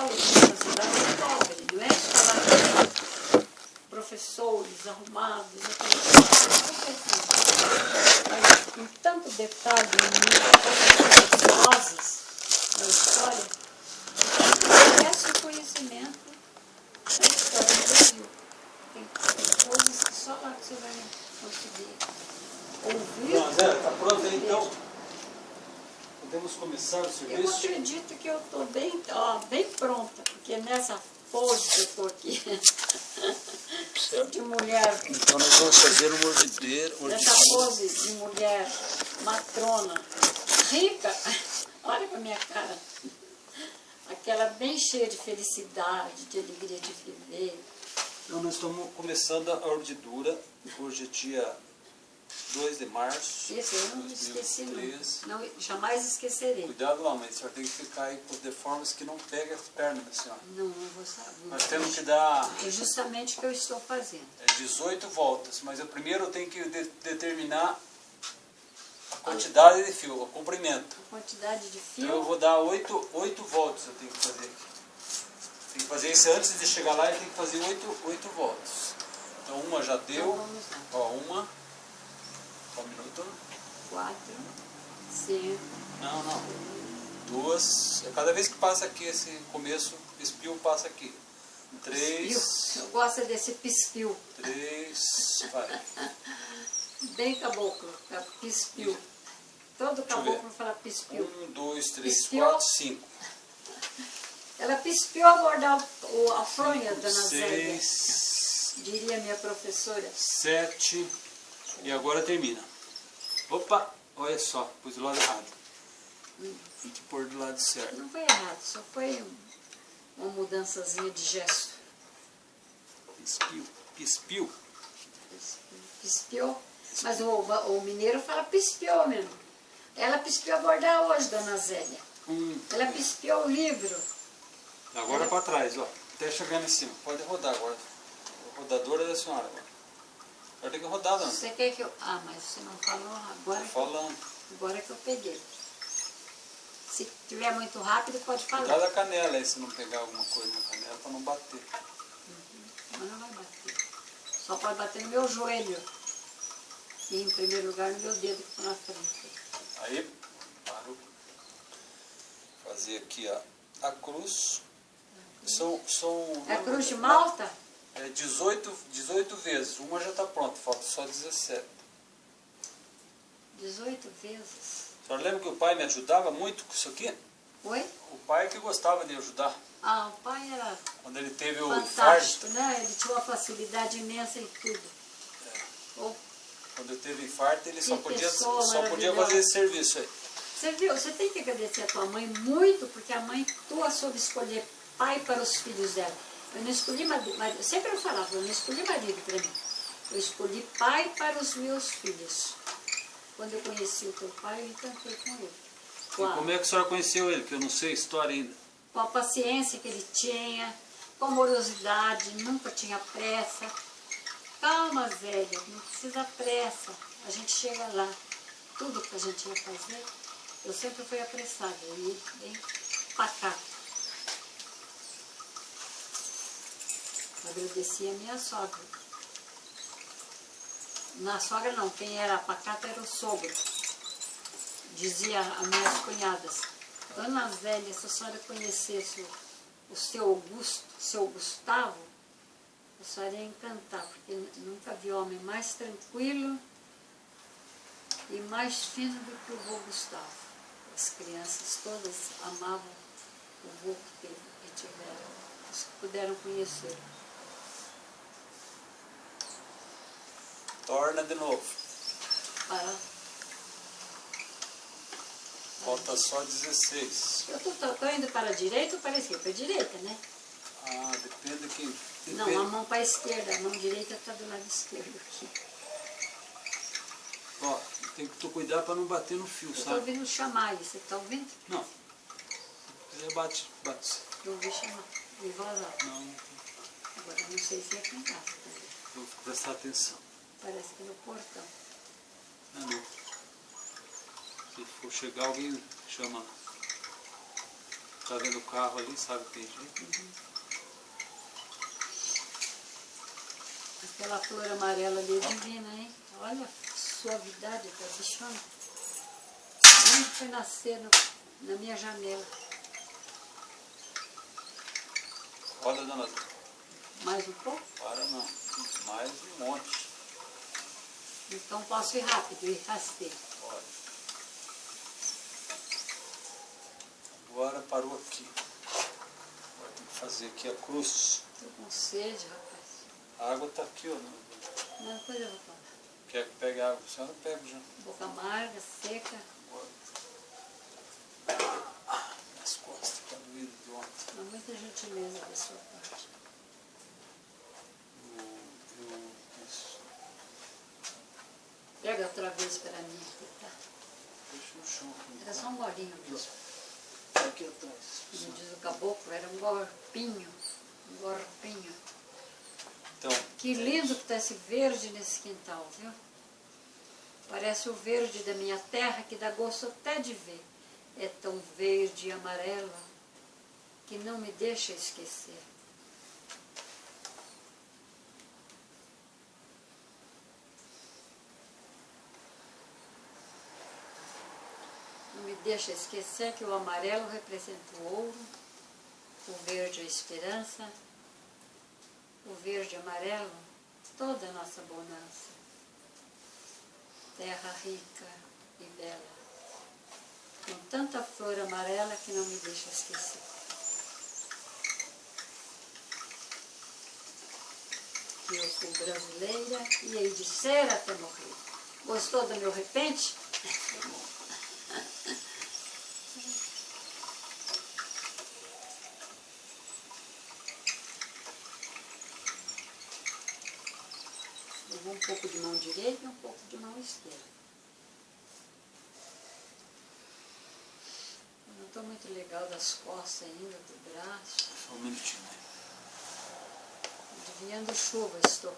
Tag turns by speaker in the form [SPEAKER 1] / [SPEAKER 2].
[SPEAKER 1] escola de uma cidade pobre, não é escola de professores arrumados, mas com tanto detalhe, tantas vozes na história, esse conhecimento da história do Brasil. Tem coisas que só lá que você vai conseguir ouvir.
[SPEAKER 2] Bom, Zé, está pronto aí então? Podemos começar o serviço?
[SPEAKER 1] Eu acredito que eu estou bem pronta, porque nessa pose que eu estou aqui, de mulher,
[SPEAKER 2] Então nós vamos fazer uma ordedeira.
[SPEAKER 1] nessa pose de mulher matrona, rica, olha para a minha cara, aquela bem cheia de felicidade, de alegria de viver.
[SPEAKER 2] Então nós estamos começando a ordidura, hoje é dia 2 de março.
[SPEAKER 1] Isso eu não esqueci
[SPEAKER 2] 2013.
[SPEAKER 1] não, jamais esquecerei.
[SPEAKER 2] Cuidado lá, mas a senhora tem que ficar aí com os deformes que não pega as pernas da senhora.
[SPEAKER 1] Não vou saber.
[SPEAKER 2] Nós temos que dar
[SPEAKER 1] É justamente o que eu estou fazendo.
[SPEAKER 2] 18 voltas, mas eu primeiro tenho que determinar a quantidade de fio, o comprimento.
[SPEAKER 1] A quantidade de fio.
[SPEAKER 2] Então eu vou dar 8 voltas, eu tenho que fazer aqui. Tem que fazer isso antes de chegar lá, eu tenho que fazer 8 voltas. Então uma já deu,
[SPEAKER 1] Então vamos lá.
[SPEAKER 2] ó, uma, só um minuto.
[SPEAKER 1] 4, 5.
[SPEAKER 2] Não. 2, cada vez que passa aqui esse começo, esse pio passa aqui. 3,
[SPEAKER 1] Eu gosto desse pispio.
[SPEAKER 2] 3, vai.
[SPEAKER 1] Bem caboclo, pispio. Todo caboclo fala pispio.
[SPEAKER 2] 1, 2, 3,
[SPEAKER 1] Pispiou.
[SPEAKER 2] 4, 5.
[SPEAKER 1] Ela pispiou a bordar a fronha, dona Zélia,
[SPEAKER 2] 6,
[SPEAKER 1] diria minha professora.
[SPEAKER 2] 7 e agora termina. Opa, olha só, pus do lado errado. Tem que pôr do lado certo.
[SPEAKER 1] Não foi errado, só foi uma mudançazinha de gesto.
[SPEAKER 2] Pispiu.
[SPEAKER 1] Pispiou. Mas o mineiro fala pispiou mesmo. Ela pispiou a bordar hoje, dona Zélia. Ela pispiou o livro.
[SPEAKER 2] Agora para trás, ó. Até chegando em cima. Pode rodar agora. A rodadora da senhora agora. Agora tem que rodar, dona.
[SPEAKER 1] Você quer que eu... Ah, mas você não falou agora.
[SPEAKER 2] Tô falando.
[SPEAKER 1] Agora que eu peguei. Se tiver muito rápido, pode falar.
[SPEAKER 2] Cuidado da canela aí, se não pegar alguma coisa na canela para não bater.
[SPEAKER 1] Mas não vai bater. Só pode bater no meu joelho. E em primeiro lugar no meu dedo que está na frente.
[SPEAKER 2] Aí, parou. Fazer aqui a cruz.
[SPEAKER 1] É a cruz de Malta?
[SPEAKER 2] É 18 vezes. Uma já está pronta, falta só 17.
[SPEAKER 1] 18 vezes.
[SPEAKER 2] A senhora lembra que o pai me ajudava muito com isso aqui?
[SPEAKER 1] Oi?
[SPEAKER 2] O pai que gostava de ajudar.
[SPEAKER 1] Ah, o pai era
[SPEAKER 2] Quando ele teve o
[SPEAKER 1] fantástico,
[SPEAKER 2] infarto.
[SPEAKER 1] né? Ele tinha uma facilidade imensa em tudo. Oh,
[SPEAKER 2] Quando ele teve infarto, ele só
[SPEAKER 1] Que
[SPEAKER 2] podia
[SPEAKER 1] pessoa
[SPEAKER 2] fazer esse serviço aí.
[SPEAKER 1] você viu? Você tem que agradecer a tua mãe muito, porque a mãe tua soube escolher pai para os filhos dela. Eu não escolhi marido, sempre eu falava, eu não escolhi marido para mim. Eu escolhi pai para os meus filhos. Quando eu conheci o teu pai, eu encantei com ele.
[SPEAKER 2] E como é que a senhora conheceu ele? Que eu não sei a história ainda.
[SPEAKER 1] Com a paciência que ele tinha, com a amorosidade, nunca tinha pressa. Calma, velha, não precisa pressa. A gente chega lá. Tudo que a gente ia fazer, eu sempre fui apressada. Eu ia bem pacato. Agradeci a minha sogra. Na sogra não, quem era pacata era o sogro. Dizia as minhas cunhadas, Dona Zélia, se a senhora conhecesse o seu Augusto, o seu Gustavo, a senhora ia encantar, porque nunca vi homem mais tranquilo e mais fino do que o vô Gustavo. As crianças todas amavam o vô que tiveram, os que puderam conhecer.
[SPEAKER 2] Torna de novo.
[SPEAKER 1] Para.
[SPEAKER 2] Falta só 16.
[SPEAKER 1] Eu tô indo para a direita ou para a esquerda? Para a direita, né?
[SPEAKER 2] Ah, depende de quem.
[SPEAKER 1] Não, a mão para a esquerda, a mão direita está do lado esquerdo aqui.
[SPEAKER 2] Ó, tem que cuidar para não bater no fio,
[SPEAKER 1] Eu estou
[SPEAKER 2] sabe?
[SPEAKER 1] ouvindo chamar aí, você está ouvindo?
[SPEAKER 2] Não. Você bate.
[SPEAKER 1] Eu ouvi chamar, em voz alta.
[SPEAKER 2] Não,
[SPEAKER 1] Agora eu não sei se é aqui em casa também.
[SPEAKER 2] vou prestar atenção.
[SPEAKER 1] Parece que é no portão.
[SPEAKER 2] Não. Se for chegar, alguém chama lá. Tá dentro do carro ali, sabe que tem jeito?
[SPEAKER 1] Uhum. Aquela flor amarela ali é divina, hein? Olha a suavidade da bichona. Nem foi nascer na minha janela.
[SPEAKER 2] Roda, dona.
[SPEAKER 1] Mais um pouco?
[SPEAKER 2] Para não. Mais um monte.
[SPEAKER 1] Então posso ir rápido, ir rasteiro.
[SPEAKER 2] Pode. Agora parou aqui. Agora tem que fazer aqui a cruz.
[SPEAKER 1] Estou com sede, rapaz.
[SPEAKER 2] A água está aqui, ó.
[SPEAKER 1] Não, depois eu vou tomar.
[SPEAKER 2] Quer que pegue a água? A senhora pega já.
[SPEAKER 1] Boca amarga, seca.
[SPEAKER 2] As costas estão doídas de ontem.
[SPEAKER 1] Não, muita gentileza da sua parte.
[SPEAKER 2] Isso.
[SPEAKER 1] Pega outra vez para mim, tá?
[SPEAKER 2] Deixa no chão.
[SPEAKER 1] Era só um golinho mesmo.
[SPEAKER 2] Aqui atrás.
[SPEAKER 1] Como diz o caboclo, era um gorpinho. Um gorpinho.
[SPEAKER 2] Então,
[SPEAKER 1] Que lindo que está esse verde nesse quintal, viu? Parece o verde da minha terra, que dá gosto até de ver. É tão verde e amarela que não me deixa esquecer. Não me deixa esquecer que o amarelo representa o ouro, o verde a esperança, o verde e amarelo, toda a nossa bonança. Terra rica e bela, com tanta flor amarela que não me deixa esquecer. Que eu sou brasileira e hei de ser até morrer. Gostou do meu repente? Eu vou um pouco de mão direita e um pouco de mão esquerda. Eu não estou muito legal das costas ainda, do braço.
[SPEAKER 2] só um minutinho.
[SPEAKER 1] Adivinhando chuva estou.